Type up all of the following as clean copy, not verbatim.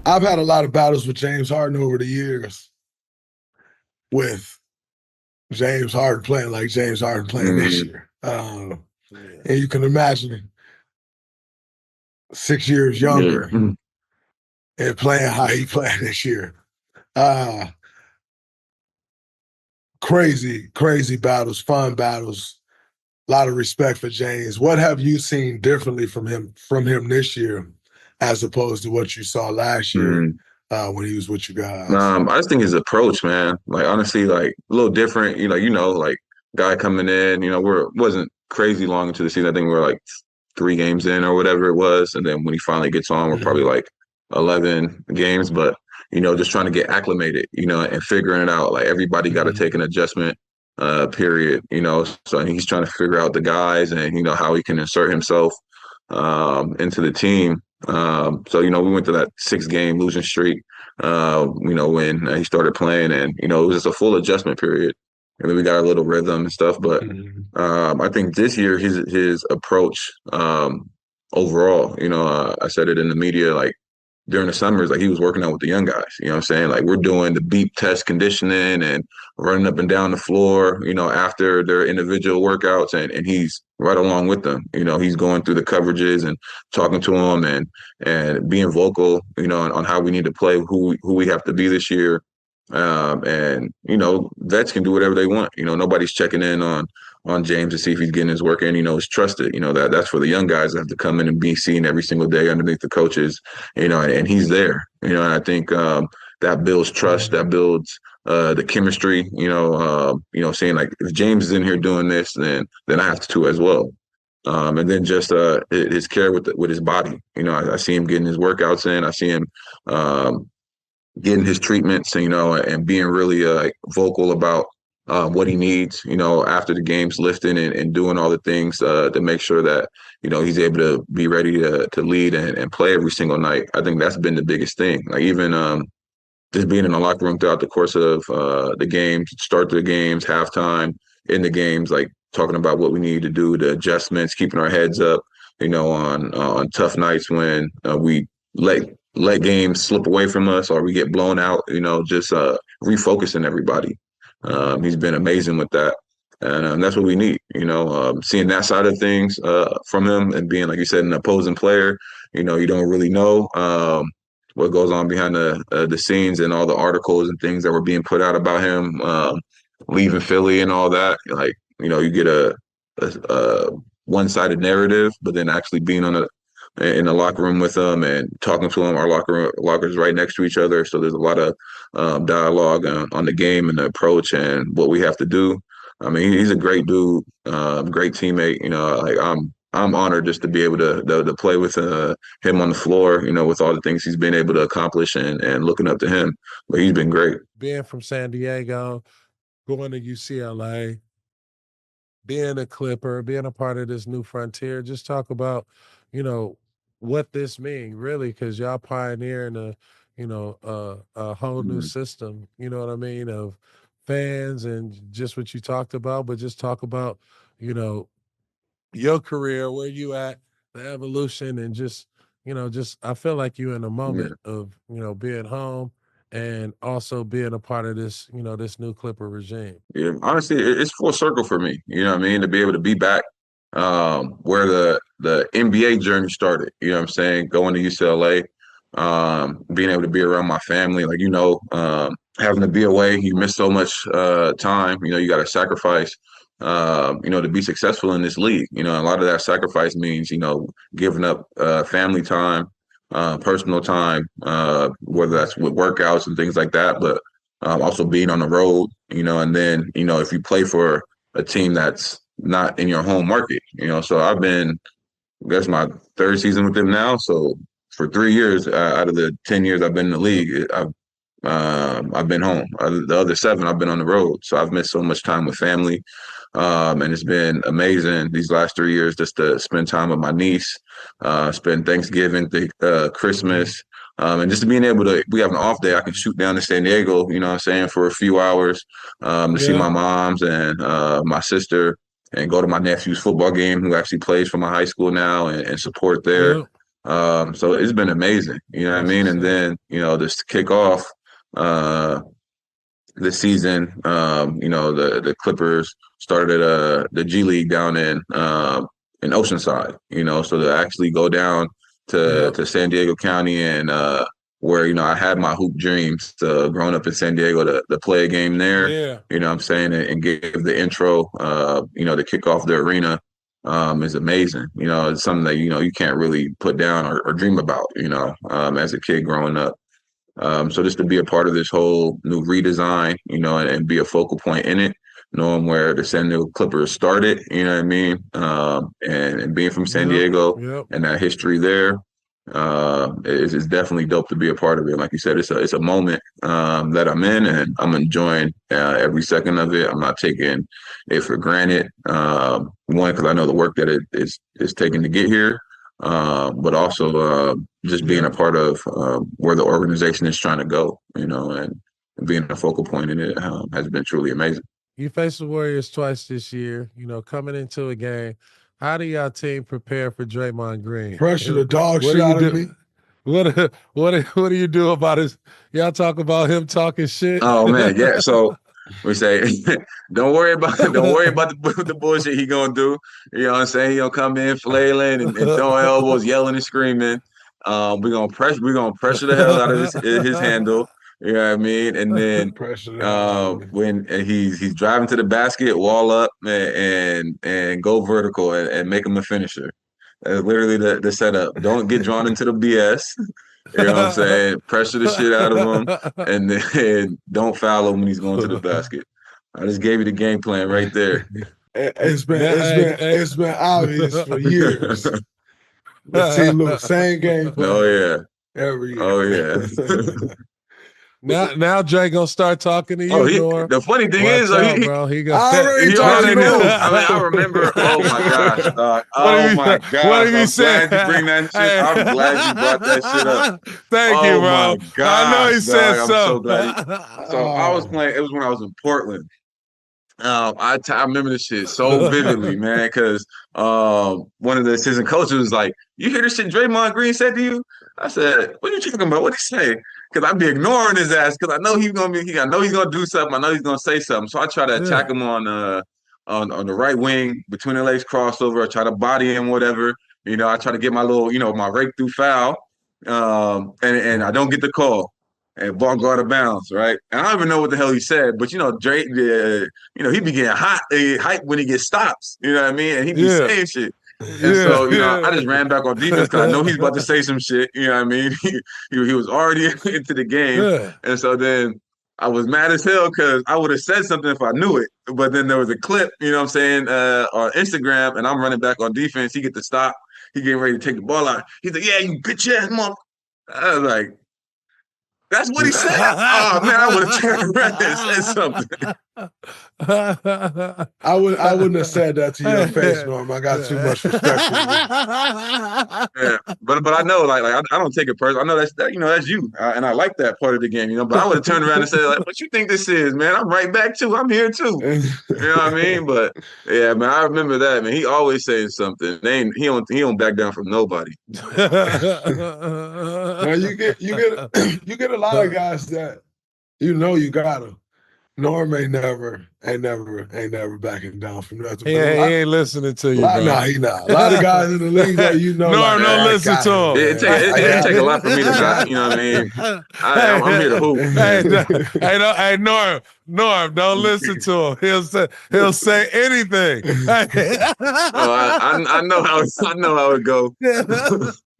I've had a lot of battles with James Harden over the years, with James Harden playing like James Harden playing this Mm, year. Yeah. And you can imagine 6 years yeah. younger and playing how he playing this year. Uh, crazy battles, fun battles. A lot of respect for James. What have you seen differently from him this year, as opposed to what you saw last year Mm. when he was with you guys? I just think his approach, man. Like honestly, like a little different. Like guy coming in. We're wasn't crazy long into the season. I think we were like 3 games in or whatever it was, and then when he finally gets on, we're probably Mhm. like 11 games. But just trying to get acclimated. And figuring it out. Like everybody got to take an Mhm. adjustment period. So he's trying to figure out the guys and how he can insert himself into the team. So we went to that 6 game losing streak when he started playing, and it was just a full adjustment period, and then we got a little rhythm and stuff. But Mhm. I think this year his approach overall, I said it in the media, like during the summers, like he was working out with the young guys. You know what I'm saying? Like we're doing the beep test conditioning and running up and down the floor, after their individual workouts, and he's right along with them. He's going through the coverages and talking to them and being vocal, on how we need to play, who we have to be this year. And vets can do whatever they want. Nobody's checking in on James to see if he's getting his work in. It's trusted. That's for the young guys that have to come in and be seen every single day underneath the coaches. And he's there. And I think that builds trust. That Mhm. builds the chemistry. Saying like if James is in here doing this, then I have to too as well. And then just his care with his body. I see him getting his workouts in. I see him um, getting his treatments, and being really like vocal about what he needs, after the game's lifting and doing all the things to make sure that, he's able to be ready to lead and play every single night. I think that's been the biggest thing. Like even just being in the locker room throughout the course of the games, start the games, halftime, in the games, like talking about what we need to do, the adjustments, keeping our heads up, on tough nights when we let let games slip away from us or we get blown out. Just refocusing everybody. He's been amazing with that. And that's what we need, seeing that side of things from him and being, like you said, an opposing player. You don't really know. What goes on behind the scenes and all the articles and things that were being put out about him leaving Philly and all that. Like you get a one-sided narrative, but then actually being in the locker room with him and talking to him. Our lockers right next to each other, so there's a lot of dialogue on the game and the approach and what we have to do. I mean, he's a great dude, great teammate. Like I'm honored just to be able to play with him on the floor, with all the things he's been able to accomplish and looking up to him. But he's been great. Being from San Diego, going to UCLA, being a Clipper, being a part of this new frontier, just talk about, you know, what this means really, because y'all pioneering a whole new Mhm. system, you know what I mean, of fans and just what you talked about, but just talk about, you know, your career, where you at, the evolution, and just I feel like you in a Yeah, moment of, being home and also being a part of this, this new Clipper regime. yeah. Honestly, it's full circle for me. You know what I mean? To be able to be back where the NBA journey started. You know what I'm saying? Going to UCLA, being able to be around my family, like having to be away, you miss so much time. You got to sacrifice. To be successful in this league, a lot of that sacrifice means giving up family time, personal time, whether Mhm. that's with workouts and things like that, but also being on the road, and then, if you play for a team that's not in your home market, so I've been, I guess my third season with them now. So for 3 years out of the 10 years I've been in the league, I've been home. The other 7, I've been on the road. So I've missed so much time with family. And it's been amazing these last 3 years just to spend time with my niece, spend Thanksgiving, Mhm. Christmas, and just being able to, we have an off day, I can shoot down to San Diego, you know what I'm saying, for a few hours to see Yeah. my moms and my sister and go to my nephew's football game who actually plays for my high school now and support there. Yeah. So it's been amazing. You know what I That's mean? what's And up. then, just to kick off the season, the Clippers started the G League down in Oceanside, so to actually go down to Yep. San Diego County and where, I had my hoop dreams growing up in San Diego to play a game there, Yeah. what I'm saying, and give the intro, to kick off the arena. Is amazing. It's something that, you can't really put down or dream about, as a kid growing up. So just to be a part of this whole new redesign, and be a focal point in it, knowing where the San Diego Clippers started, you know what I mean? And being from San Yep. Diego Yep. and that history there, is definitely dope to be a part of it. Like you said, it's a moment that I'm in, and I'm enjoying every second of it. I'm not taking it for granted. One, because I know the work that it is taken to get here, but also just being a Yep. part of where the organization is trying to go, and being a focal point in it has been truly amazing. You faced the Warriors twice this year, coming into a game. How do y'all team prepare for Draymond Green? Pressure the dog What shit do you out of do? me. What do you do about his? Y'all talk about him talking shit. Oh man, yeah. So we say, don't worry about the bullshit he gonna do. You know what I'm saying? He gonna come in flailing and throwing elbows, yelling and screaming. We're gonna pressure the hell out of his handle. You know what I mean? And then Pressure the hell out of me. when he's driving to the basket, wall up and go vertical and make him a finisher. That's literally the setup. Don't get drawn into the BS. You know what I'm saying? Pressure the shit out of him, and then don't foul him when he's going to the basket. I just gave you the game plan right there. It's been Now, it's been it's been obvious for years. The team looks same game Oh plan yeah. every year. Oh yeah. now Dre gonna start talking to Oh, you, Norm. the funny thing Watch is, out, bro. He I already he told already you knew. no. I mean, I remember. Oh my gosh, dog. What Oh have my you What gosh. have you I'm said? glad you bring that shit. I'm glad you brought that shit up. Thank you, Oh my bro. I know gosh, he said dog. I'm so so. glad. So I was playing. It was when I was in Portland. I remember this shit so vividly, man, because one of the assistant coaches was like, "You hear this shit Draymond Green said to you?" I said, "What are you talking about? What'd he say?" Because I'd be ignoring his ass because I know I know he's gonna do something. I know he's gonna say something. So I try to attack Yeah. him on the right wing between the legs crossover. I try to body him, whatever. I try to get my little, my rake through foul, and I don't get the call. And ball go out of bounds, right? And I don't even know what the hell he said, but Drake, he be getting hype when he gets stops. You know what I mean? And he be Yeah. saying shit. And Yeah. so, I just ran back on defense because I know he's about to say some shit. You know what I mean? He was already into the game. Yeah. And so then I was mad as hell because I would have said something if I knew it. But then there was a clip, you know what I'm saying, on Instagram, and I'm running back on defense. He get the stop. He getting ready to take the ball out. He's like, yeah, you bitch ass mother. I was like, that's what he said. Oh man, I would have turned around and said something. I wouldn't have said that to your face, Norm. I got too much respect for you. Yeah, but I know like I don't take it personal. I know that's you, and I like that part of the game. But I would have turned around and said like, "What you think this is, man? I'm right back too. I'm here too." You know what I mean? But yeah, man, I remember that, man. He always saying something. He don't back down from nobody. Now you get you get a lot of guys that you got them. Norm ain't never backing down from nothing. He ain't listening to you, bro. Nah, he not. A lot of guys in the league that Norm, like, don't listen to him. It take a lot for me to back. You know what I mean? I'm here to hoop. Hey, Norm, don't listen to him. He'll say anything. I know how it go.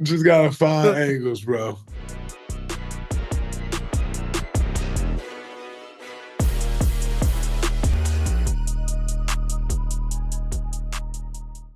Just gotta find angles, bro.